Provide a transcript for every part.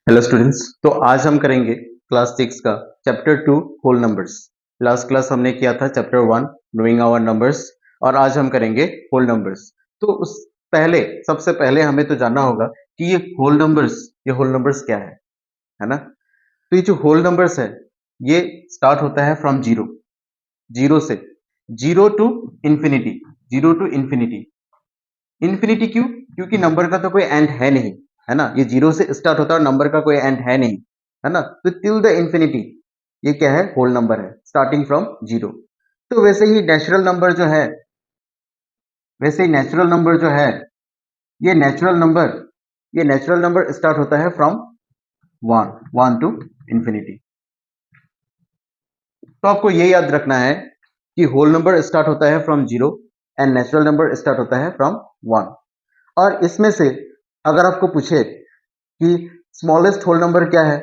Hello students. तो आज हम करेंगे क्लास 6 का chapter 2 whole numbers. Last class हमने किया था चैप्टर 1 नोइंग आवर नंबर्स और आज हम करेंगे होल नंबर्स। तो उस पहले सबसे पहले हमें तो जानना होगा कि ये होल नंबर्स क्या है ना। तो ये जो होल नंबर्स है ये स्टार्ट होता है फ्रॉम जीरो, जीरो से zero to infinity, zero to infinity. Infinity क्यों? क्योंकि नंबर का तो कोई एंड है नहीं, है ना। ये जीरो से स्टार्ट होता है और नंबर का कोई एंड है नहीं, है ना। तो टिल द इंफिनिटी ये क्या है? होल नंबर है, स्टार्टिंग फ्रॉम जीरो। तो वैसे ही नेचुरल नंबर जो है, वैसे ही नेचुरल नंबर जो है, ये नेचुरल नंबर ये नेचुरल नंबर स्टार्ट होता है from one, one two infinity. तो आपको ये याद रखना है कि होल नंबर स्टार्ट होता है from zero and natural number start होता है फ्रॉम वन। और इसमें से अगर आपको पूछे कि स्मॉलेस्ट होल नंबर क्या है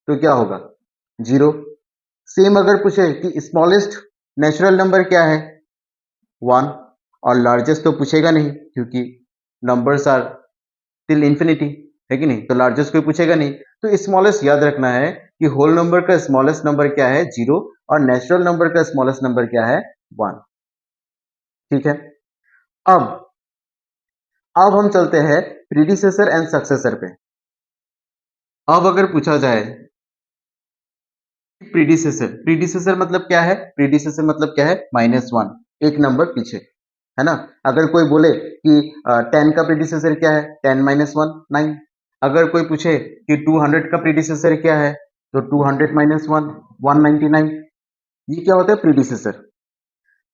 तो क्या होगा? जीरो। सेम अगर पूछे कि स्मॉलेस्ट नेचुरल नंबर क्या है? वन। और लार्जेस्ट तो पूछेगा नहीं क्योंकि नंबर्स आर टिल इंफिनिटी, है कि नहीं। तो लार्जेस्ट कोई पूछेगा नहीं। तो स्मॉलेस्ट याद रखना है कि होल नंबर का स्मॉलेस्ट नंबर क्या है? जीरो। और नेचुरल नंबर का स्मॉलेस्ट नंबर क्या है? वन। ठीक है। अब अब हम चलते हैं प्रीडिसेसर एंड सक्सेसर पे। अब अगर पूछा जाए प्रीडिसेसर, प्रीडिसेसर मतलब क्या है? प्रीडिसेसर मतलब क्या है? माइनस वन, एक नंबर पीछे, है ना। अगर कोई बोले कि 10 का प्रीडिसेसर क्या है? 10 माइनस वन, 9। अगर कोई पूछे कि 200 का प्रीडिसेसर क्या है तो 200 माइनस वन, 199। ये क्या होता है? प्रीडिसेसर।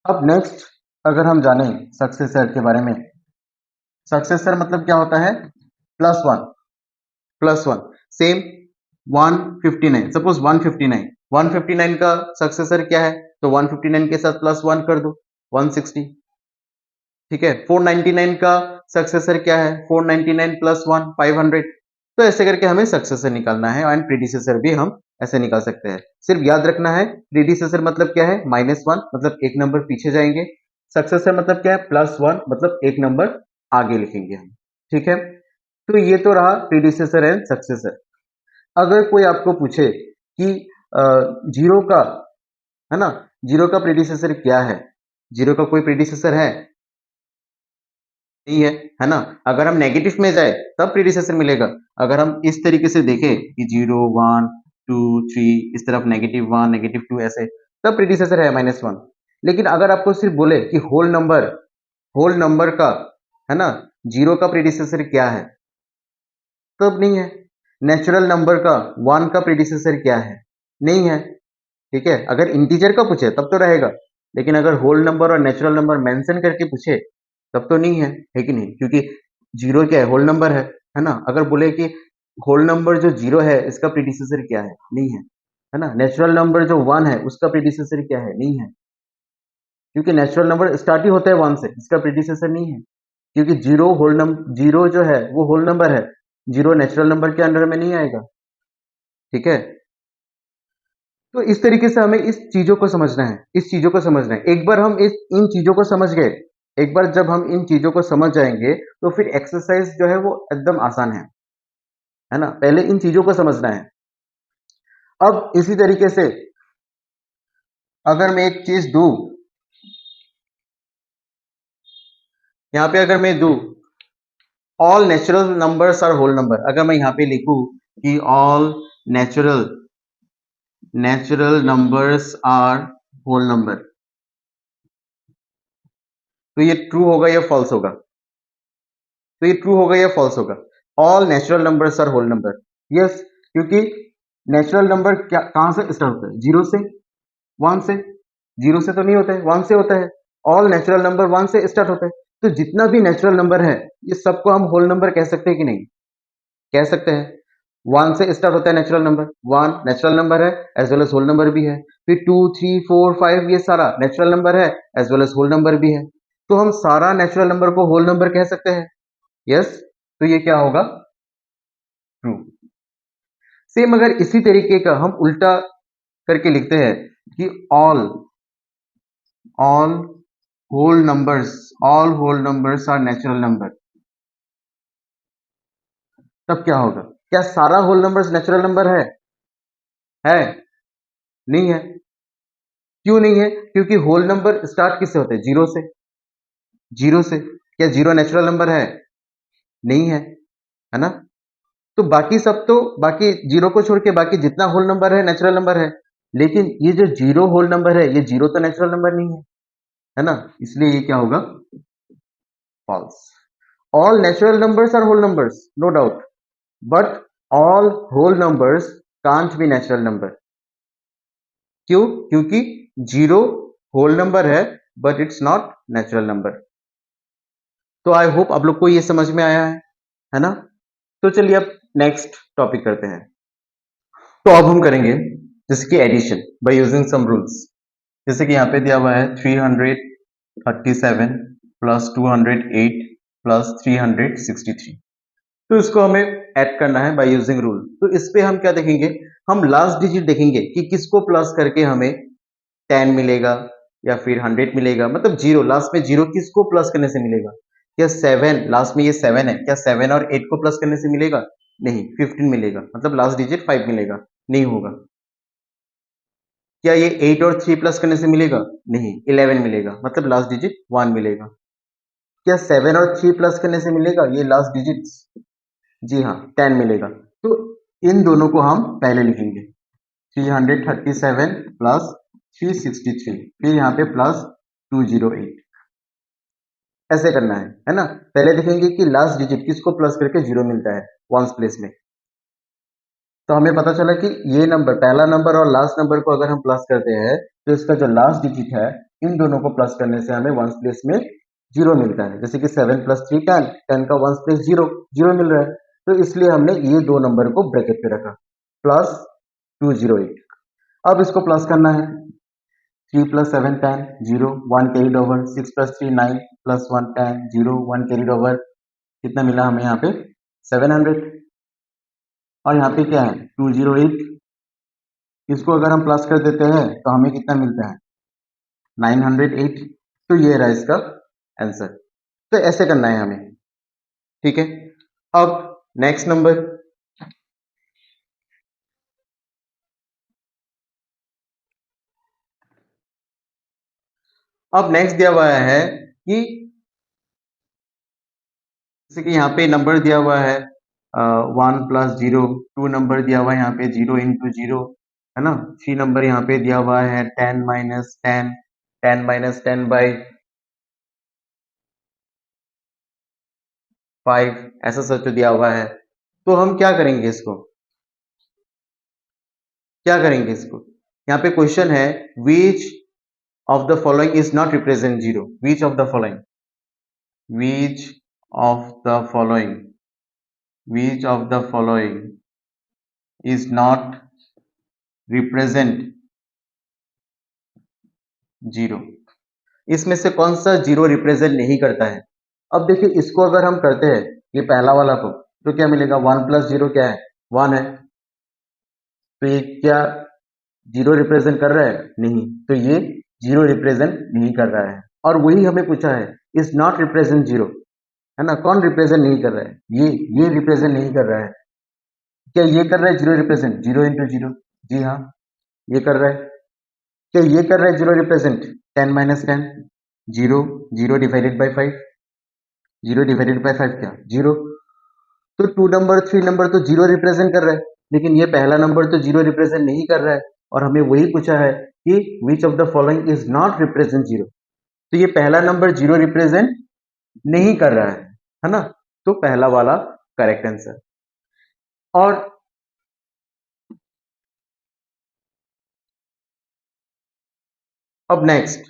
अब नेक्स्ट अगर हम जाने सक्सेसर के बारे में, सक्सेसर मतलब क्या होता है? Plus one, plus one. Same 159, suppose 159, 159 का सक्सेसर क्या है? तो 159 के साथ प्लस वन कर दो, 160। ठीक है। 499 का सक्सेसर क्या है? 499 प्लस वन, 500। तो ऐसे करके हमें सक्सेसर निकालना है एंड प्रीडिसेसर भी हम ऐसे निकाल सकते हैं। सिर्फ याद रखना है प्रीडिसेसर मतलब क्या है? माइनस वन मतलब एक नंबर पीछे जाएंगे। सक्सेसर मतलब क्या है? प्लस वन मतलब एक नंबर आगे लिखेंगे हम। ठीक है। तो ये तो रहा प्रीडिसेसर एंड सक्सेसर। अगर कोई आपको पूछे कि जीरो का, है ना, जीरो का प्रीडिसेसर क्या है? जीरो का कोई प्रीडिसेसर है? नहीं है, है ना। अगर हम नेगेटिव में जाए तब प्रीडिसेसर मिलेगा। अगर हम इस तरीके से देखें कि जीरो, वन, टू, थ्री, इस तरफ नेगेटिव वन, नेगेटिव टू, ऐसे, तब प्रीडिसेसर है माइनस वन। लेकिन अगर आपको सिर्फ बोले कि होल नंबर का, है ना, जीरो का प्रीडिसेसर क्या है, तब नहीं है। नेचुरल नंबर का वन का प्रीडिसेसर क्या है? नहीं है। ठीक है। अगर इंटीजर का पूछे तब तो रहेगा, लेकिन अगर होल नंबर और नेचुरल नंबर मेंशन करके पूछे तब तो नहीं है कि नहीं? क्योंकि जीरो क्या है? होल नंबर है ना। अगर बोले कि होल नंबर जो जीरो है इसका प्रीडिसेसर क्या है? नहीं है ना। नेचुरल नंबर जो वन है उसका प्रीडिसेसर क्या है? नहीं है। क्योंकि नेचुरल नंबर स्टार्ट ही होता है वन से, इसका प्रीडिसेसर नहीं है। क्योंकि जीरो जो है वो होल नंबर है, जीरो नेचुरल नंबर के अंडर में नहीं आएगा। ठीक है। तो इस तरीके से हमें इस चीजों को समझना है, इस चीजों को समझना है। एक बार हम इस इन चीजों को समझ गए, एक बार जब हम इन चीजों को समझ जाएंगे तो फिर एक्सरसाइज जो है वो एकदम आसान है ना। पहले इन चीजों को समझना है। अब इसी तरीके से अगर मैं एक चीज दूं, यहां पे अगर मैं दूं all natural numbers are whole number, अगर मैं यहां पे लिखूं कि all natural natural numbers are whole number, तो ये ट्रू होगा या फॉल्स होगा? तो ये ट्रू होगा या फॉल्स होगा? All natural numbers are whole number. Yes, क्योंकि नेचुरल नंबर क्या कहां से स्टार्ट होता है? जीरो से, वन से। जीरो से तो नहीं होता है, वन से होता है। ऑल नेचुरल नंबर वन से स्टार्ट होता है। तो जितना भी नेचुरल नंबर है ये सबको हम होल नंबर कह सकते हैं कि नहीं? कह सकते हैं। वन से स्टार्ट होता है natural number, one natural number है as well as whole number भी है। फिर टू, थ्री, फोर, फाइव, ये सारा नेचुरल नंबर है as well as whole number भी है। तो हम सारा नेचुरल नंबर को होल नंबर कह सकते हैं। यस। तो ये क्या होगा? ट्रू। सेम अगर इसी तरीके का हम उल्टा करके लिखते हैं कि all all all whole numbers are natural number, तब क्या होगा? क्या सारा होल नंबर्स नेचुरल नंबर है? नहीं है। क्यों नहीं है? क्योंकि होल नंबर स्टार्ट किससे होते हैं? जीरो से। जीरो से। क्या जीरो नेचुरल नंबर है? नहीं है ना? तो बाकी सब तो, बाकी जीरो को छोड़ के बाकी जितना होल नंबर है नेचुरल नंबर है, लेकिन ये जो जीरो होल नंबर है, ये जीरो तो नेचुरल नंबर नहीं है ना? इसलिए ये क्या होगा? False. All natural numbers are whole numbers, no doubt, but all whole numbers can't be natural number. क्यों? क्योंकि जीरो होल नंबर है but it's not natural number. तो आई होप आप लोग को ये समझ में आया है ना? तो चलिए अब नेक्स्ट टॉपिक करते हैं। तो अब हम करेंगे जैसे कि addition by using some rules. जैसे कि यहाँ पे दिया हुआ है 337 प्लस 208 प्लस 363। तो इसको हमें ऐड करना है बाय यूजिंग रूल। तो इस पे हम क्या देखेंगे? हम लास्ट डिजिट देखेंगे कि किसको प्लस करके हमें 10 मिलेगा या फिर 100 मिलेगा, मतलब जीरो लास्ट में, जीरो किसको प्लस करने से मिलेगा? क्या 7 लास्ट में, ये 7 है, क्या 7 और 8 को प्लस करने से मिलेगा? नहीं, 15 मिलेगा, मतलब लास्ट डिजिट 5 मिलेगा, नहीं होगा। क्या ये 8 और 3 प्लस करने से मिलेगा? नहीं, 11 मिलेगा, मतलब लास्ट डिजिट 1 मिलेगा। क्या 7 और 3 प्लस करने से मिलेगा ये लास्ट डिजिट? जी हाँ, 10 मिलेगा। तो इन दोनों को हम पहले लिखेंगे, 337 प्लस 363, फिर यहाँ पे प्लस 208, ऐसे करना है ना? पहले देखेंगे कि लास्ट डिजिट किसको प्लस करके जीरो मिलता है वंस प्लेस में। तो हमें पता चला कि ये नंबर, पहला नंबर और लास्ट नंबर को अगर हम प्लस करते हैं तो इसका जो लास्ट डिजिट है, इन दोनों को प्लस करने से हमें वंस प्लेस में जीरो मिलता है। जैसे कि 7 प्लस 3 10, 10 का वंस प्लेस जीरो, जीरो मिल रहा है। तो इसलिए हमने ये दो नंबर को ब्रैकेट पे रखा, प्लस 208। अब इसको प्लस करना है, 3 plus 7 10 0 1 carried over, 6 plus 3 9 plus 1 10 0 1 carried over। कितना मिला हमें यहाँ पे? 700। और यहाँ पे क्या है? 208। इसको अगर हम प्लस कर देते हैं तो हमें कितना मिलता है? 908। तो ये रहा इसका आंसर। तो ऐसे करना है हमें, ठीक है? अब नेक्स्ट नंबर, अब नेक्स्ट दिया हुआ है कि जैसे कि यहाँ पे नंबर दिया हुआ है 1 प्लस 0, 2 नंबर दिया हुआ है यहाँ पे 0 इंटू 0, है ना? 3 नंबर यहाँ पे दिया हुआ है 10 माइनस 10, 10 माइनस 10 बाई 5, ऐसा सच दिया हुआ है। तो हम क्या करेंगे इसको? क्या करेंगे इसको? यहाँ पे क्वेश्चन है which of the following is not represent zero. Which of the following, which of the following, which of the following is not represent zero. इसमें से कौन सा जीरो रिप्रेजेंट नहीं करता है? अब देखिए, इसको अगर हम करते हैं ये पहला वाला को, तो क्या मिलेगा? 1 प्लस जीरो क्या है? 1 है। तो ये क्या जीरो रिप्रेजेंट कर रहा है? नहीं। तो ये जीरो रिप्रेजेंट नहीं कर रहा है। और वही हमें पूछा है, इज नॉट रिप्रेजेंट जीरो, है ना? कौन रिप्रेजेंट नहीं कर रहा है? ये रिप्रेजेंट नहीं कर रहा है। क्या ये कर रहा है zero represent? Zero into zero, जी हाँ, ये कर रहा है। क्या ये कर रहा है zero represent? 10 minus 10, zero, zero divided by 5, zero divided by 5 क्या? जीरो। तो 2 नंबर 3 नंबर तो जीरो रिप्रेजेंट कर रहा है, लेकिन ये पहला नंबर तो जीरो रिप्रेजेंट नहीं कर रहा है। और हमें वही पूछा है कि which of the following is not represent zero. तो ये पहला नंबर जीरो रिप्रेजेंट नहीं कर रहा है ना? तो पहला वाला करेक्ट आंसर। और अब नेक्स्ट,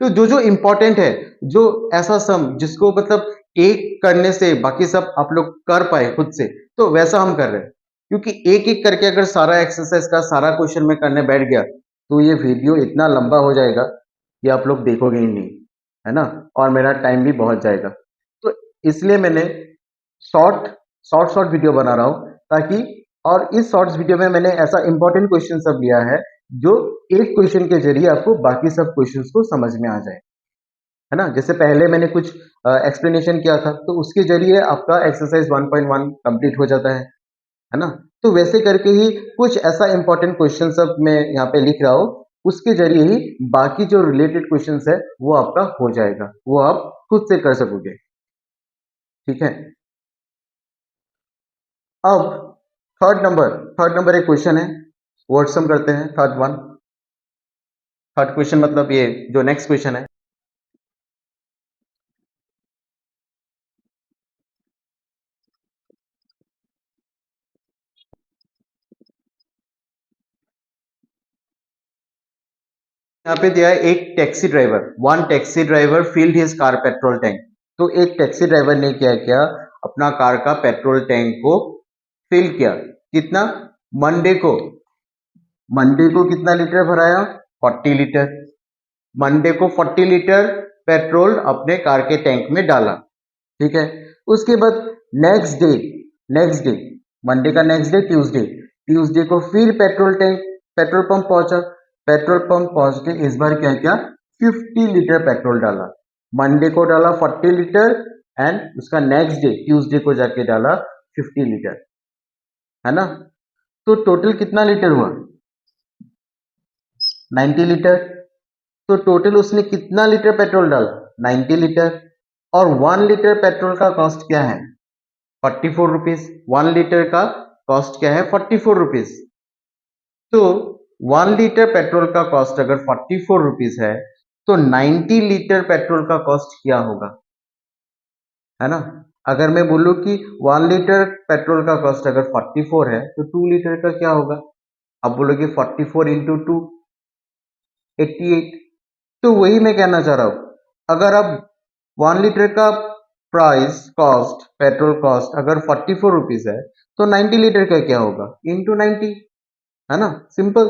तो जो जो इंपॉर्टेंट है, जो ऐसा सम जिसको मतलब एक करने से बाकी सब आप लोग कर पाए खुद से, तो वैसा हम कर रहे हैं। क्योंकि एक एक करके अगर सारा एक्सरसाइज का सारा क्वेश्चन में करने बैठ गया तो ये वीडियो इतना लंबा हो जाएगा कि आप लोग देखोगे ही नहीं, है ना? और मेरा टाइम भी बहुत जाएगा। तो इसलिए मैंने शॉर्ट शॉर्ट शॉर्ट वीडियो बना रहा हूँ, ताकि, और इस शॉर्ट्स वीडियो में मैंने ऐसा इंपॉर्टेंट क्वेश्चन सब लिया है जो एक क्वेश्चन के जरिए आपको बाकी सब क्वेश्चंस को समझ में आ जाए। है ना। जैसे पहले मैंने कुछ एक्सप्लेनेशन किया था, तो उसके जरिए आपका एक्सरसाइज 1.1 कंप्लीट हो जाता है ना। तो वैसे करके ही कुछ ऐसा इंपॉर्टेंट क्वेश्चन सब मैं यहाँ पे लिख रहा हूँ, उसके जरिए ही बाकी जो रिलेटेड क्वेश्चंस है वो आपका हो जाएगा, वो आप खुद से कर सकोगे। ठीक है। अब थर्ड नंबर एक क्वेश्चन है, वर्ड सम करते हैं। थर्ड क्वेश्चन मतलब ये जो नेक्स्ट क्वेश्चन है, यहाँ पे दिया है एक taxi driver, one taxi driver field his car petrol tank. तो एक टैक्सी ड्राइवर ने क्या किया, अपना कार का पेट्रोल टैंक को फिल किया। कितना? मंडे को मंडे को कितना लीटर भराया? 40 लीटर। मंडे को 40 लीटर पेट्रोल अपने कार के टैंक में डाला। ठीक है। उसके बाद नेक्स्ट डे मंडे का नेक्स्ट डे ट्यूसडे को फिर पेट्रोल पंप पहुंचा। पेट्रोल पंप पहुंच के इस बार क्या किया, 50 लीटर पेट्रोल डाला। मंडे को डाला 40 लीटर, एंड उसका नेक्स्ट डे ट्यूसडे को जाके डाला 50 लीटर, है ना। तो टोटल कितना लीटर हुआ? 90 लीटर। तो टोटल उसने कितना लीटर पेट्रोल डाला? 90 लीटर। और 1 लीटर पेट्रोल का कॉस्ट क्या है? 44 रुपीज। 1 लीटर का कॉस्ट क्या है? 44 रुपीज। तो 1 लीटर पेट्रोल का कॉस्ट अगर 44 रुपीज है, तो 90 लीटर पेट्रोल का कॉस्ट क्या होगा, है ना। अगर मैं बोलूं कि 1 लीटर पेट्रोल का कॉस्ट अगर 44 है, तो 2 लीटर का क्या होगा? आप बोलोगे 44 इंटू टू 88। तो वही मैं कहना चाह रहा हूं, अगर आप 1 लीटर का पेट्रोल कॉस्ट अगर 44 रुपीज है, तो 90 लीटर का क्या होगा? इंटू 90, है ना, सिंपल।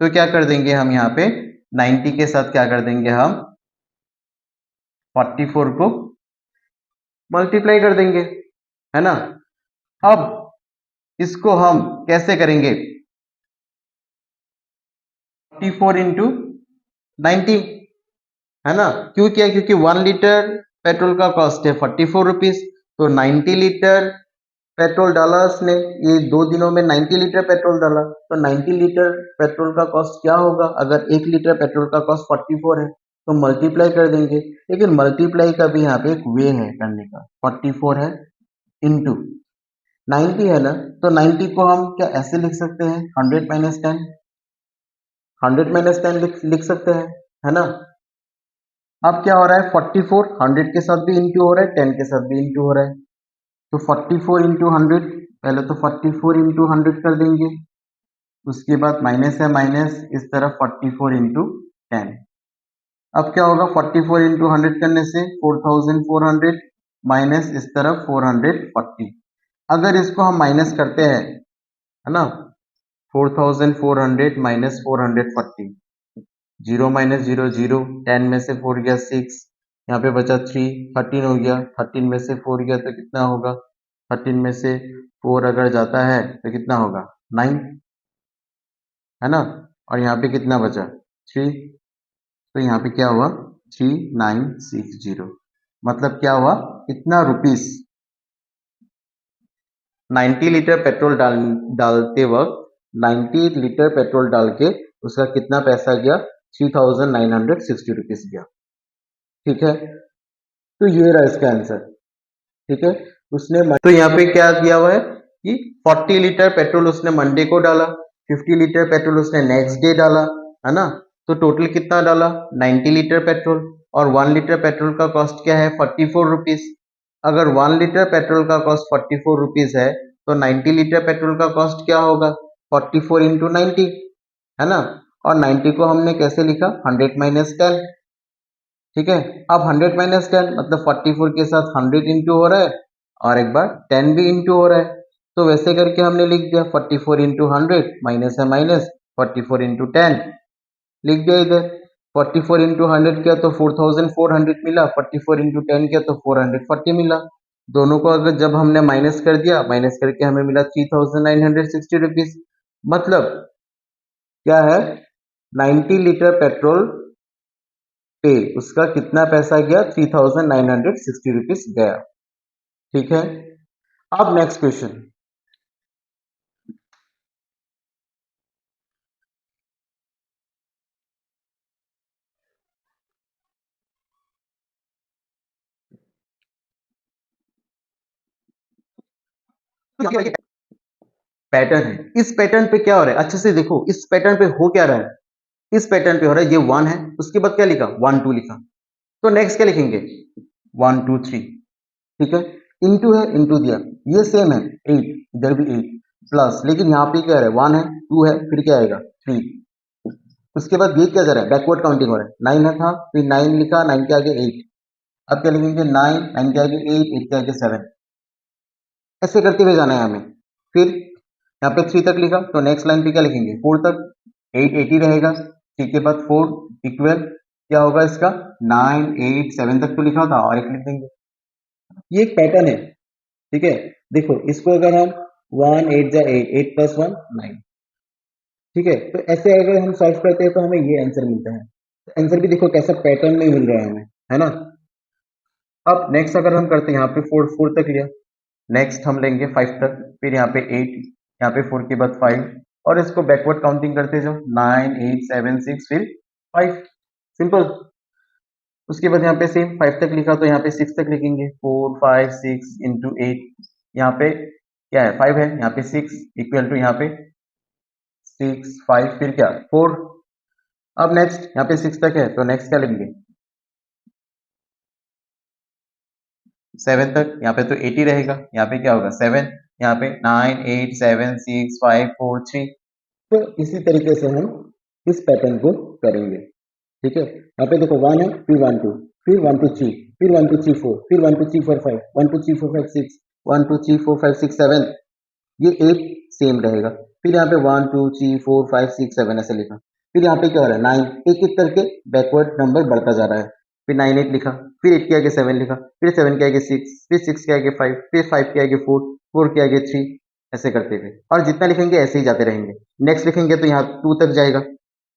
तो क्या कर देंगे हम यहाँ पे, 90 के साथ क्या कर देंगे हम, 44 को मल्टीप्लाई कर देंगे, है ना। अब इसको हम कैसे करेंगे? 44 इंटू 90, है ना। क्यों किया? क्योंकि 1 लीटर पेट्रोल का कॉस्ट है 44 रुपीज। तो 90 लीटर पेट्रोल डाला उसने, ये 2 दिनों में 90 लीटर पेट्रोल डाला, तो 90 लीटर पेट्रोल का कॉस्ट क्या होगा? अगर 1 लीटर पेट्रोल का कॉस्ट 44 है, तो मल्टीप्लाई कर देंगे। लेकिन मल्टीप्लाई का भी यहाँ पे एक वे है करने का। 44 है इंटू 90 है ना, तो 90 को हम क्या ऐसे लिख सकते हैं, 100 - 10, 100 - 10 लिख सकते हैं, है ना। अब क्या हो रहा है, 44 100 के साथ भी इंटू हो रहा है, 10 के साथ भी इंटू हो रहा है। तो 44 इंटू 100, पहले तो 44 इंटू 100 कर देंगे, उसके बाद माइनस है माइनस, इस तरफ 44 इंटू 10। अब क्या होगा, 44 इंटू 100 करने से 4400 माइनस इस तरफ 440। अगर इसको हम माइनस करते हैं, है ना, 4400 minus 440, zero minus zero zero, 10 में से 4 गया 6, यहाँ पे बचा 3, 13 हो गया, 13 में से 4 गया तो कितना होगा, 13 में से 4 अगर जाता है तो कितना होगा, 9, है ना। और यहाँ पे कितना बचा, 3। तो यहाँ पे क्या हुआ, 3960। मतलब क्या हुआ, इतना रुपीस 90 लीटर पेट्रोल डालते वक्त 90 लीटर पेट्रोल डाल के उसका कितना पैसा गया, 3960 गया। ठीक है। तो ये रहा इसका आंसर। ठीक है। उसने तो यहाँ पे क्या दिया हुआ है कि 40 लीटर पेट्रोल उसने मंडे को डाला, 50 लीटर पेट्रोल उसने नेक्स्ट डे डाला, है ना। तो टोटल कितना डाला, 90 लीटर पेट्रोल। और 1 लीटर पेट्रोल का कॉस्ट क्या है, 44 रुपीज। अगर 1 लीटर पेट्रोल का कॉस्ट 44 रुपीज है, तो 90 लीटर पेट्रोल का कॉस्ट क्या होगा, 44 इंटू 90, है ना। और 90 को हमने कैसे लिखा, 100 - 10। ठीक है। अब 100 - 10 मतलब 44 के साथ 100 इंटू हो रहा है, और एक बार 10 भी इंटू हो रहा है। तो वैसे करके हमने लिख दिया 44 इंटू 100 माइनस है माइनस, 44 इंटू 10 लिख दिया इधर। 44 इंटू 100 किया तो 4400 मिला, 44 इंटू 10 किया तो 440 मिला। दोनों को अगर जब हमने माइनस कर दिया, माइनस करके हमें मिला 3960 रुपीज। मतलब क्या है, 90 लीटर पेट्रोल पे उसका कितना पैसा गया, 3960 रुपीज गया। ठीक है, अब नेक्स्ट क्वेश्चन। पैटर्न है, इस पैटर्न पे क्या हो रहा है, अच्छे से देखो, इस पैटर्न पे हो क्या रहा है, इस पैटर्न पे हो रहा है, ये 1 है, उसके बाद क्या लिखा, 1 2 लिखा, तो नेक्स्ट क्या लिखेंगे, 1 2 3। ठीक है, इनटू है, इनटू दिया, ये सेम है, 8, इधर भी 8 प्लस, लेकिन यहाँ पे क्या है, 1 है, 2 है, फिर क्या आएगा, 3। उसके बाद ये क्या कर रहा है, बैकवर्ड काउंटिंग हो रहा है, 9 है था, फिर 9 लिखा, 9 के आगे 8, अब क्या लिखेंगे, 9 9 के आगे 8, 8 के आगे 7, ऐसे करते हुए जाना है हमें। फिर यहाँ पे 3 तक लिखा, तो नेक्स्ट लाइन पे क्या लिखेंगे, 4 तक, 8 80 रहेगा, 3 के बाद 4 इक्वल क्या होगा इसका, 9 8 7 तक तो लिखा था, और एक लिख देंगे। ये एक पैटर्न है। ठीक है, देखो इसको अगर हम 1 8 जा 8, 8 प्लस 1 9। ठीक है, तो ऐसे अगर हम सॉल्व करते हैं तो हमें ये आंसर मिलता है। आंसर भी देखो कैसा पैटर्न में मिल रहा है हमें, है ना। अब नेक्स्ट अगर हम करते हैं, यहाँ पे 4 4 तक लिया, नेक्स्ट हम लेंगे 5 तक, फिर यहाँ पे 8, यहाँ पे 4 के बाद 5, और इसको बैकवर्ड काउंटिंग करते जाओ, 9 8 7 6 फिर 5, सिंपल। उसके बाद यहाँ पे सेम 5 तक लिखा, तो यहाँ पे 6 तक लिखेंगे, 4 5 6 इंटू 8, यहाँ पे क्या है, 5 है, यहाँ पे 6 इक्वल टू यहाँ पे 6 5 फिर क्या 4। अब नेक्स्ट यहाँ पे 6 तक है, तो नेक्स्ट क्या लेंगे, 7 तक, यहाँ पे तो 80 रहेगा, यहाँ पे क्या होगा 7, यहाँ पे 9 8 7 6 5 4 3। तो इसी तरीके से हम इस पैटर्न को करेंगे। ठीक है, यहाँ पे देखो 1 है, फिर 1 2, फिर 1 2 3, फिर 1 2 3 4, फिर 1 2 3 4 5, 1 2 3 4 5 6, 1 2 3 4 5 6 7, ये 8 सेम रहेगा। फिर यहाँ पे 1 2 3 4 5 6 7 ऐसे लिखा, फिर यहाँ पे क्या हो रहा है, 9, एक एक करके बैकवर्ड नंबर बढ़ता जा रहा है, फिर 9 8 लिखा, फिर 8 के आगे 7 लिखा, फिर 7 के आगे 6, फिर 6 के आगे 5, फिर 5 के आगे 4, 4 के आगे 3, ऐसे करते हुए, और जितना लिखेंगे ऐसे ही जाते रहेंगे। नेक्स्ट लिखेंगे तो यहाँ 2 तक जाएगा,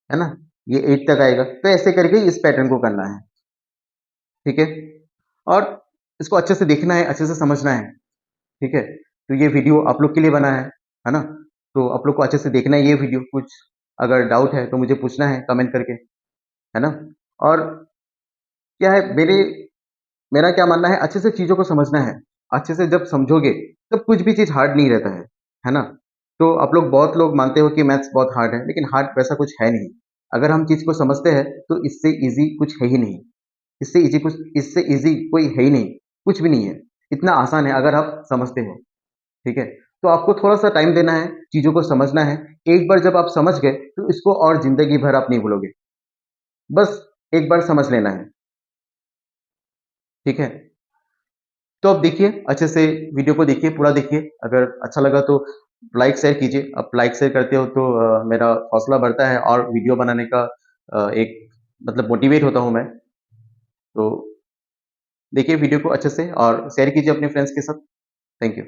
है ना, ये 8 तक आएगा, तो ऐसे करके इस पैटर्न को करना है। ठीक है, और इसको अच्छे से देखना है, अच्छे से समझना है। ठीक है, तो ये वीडियो आप लोग के लिए बना है ना, तो आप लोग को अच्छे से देखना है ये वीडियो, कुछ अगर डाउट है तो मुझे पूछना है कमेंट करके, है ना। और क्या है, मेरा क्या मानना है, अच्छे से चीज़ों को समझना है, अच्छे से जब समझोगे तब कुछ भी चीज़ हार्ड नहीं रहता है ना। तो आप लोग बहुत लोग मानते हो कि मैथ्स बहुत हार्ड है, लेकिन हार्ड वैसा कुछ है नहीं। अगर हम चीज़ को समझते हैं तो इससे ईज़ी कुछ है ही नहीं, इससे ईज़ी कोई है ही नहीं, कुछ भी नहीं है, इतना आसान है अगर आप समझते हो। ठीक है, तो आपको थोड़ा-सा टाइम देना है, चीज़ों को समझना है, एक बार जब आप समझ गए तो इसको और ज़िंदगी भर आप नहीं भूलोगे, बस एक बार समझ लेना है। ठीक है? तो आप देखिए, अच्छे से वीडियो को देखिए, पूरा देखिए, अगर अच्छा लगा तो लाइक शेयर कीजिए। आप लाइक शेयर करते हो तो मेरा हौसला बढ़ता है और वीडियो बनाने का एक मतलब मोटिवेट होता हूँ मैं। तो देखिए वीडियो को अच्छे से और शेयर कीजिए अपने फ्रेंड्स के साथ। Thank you.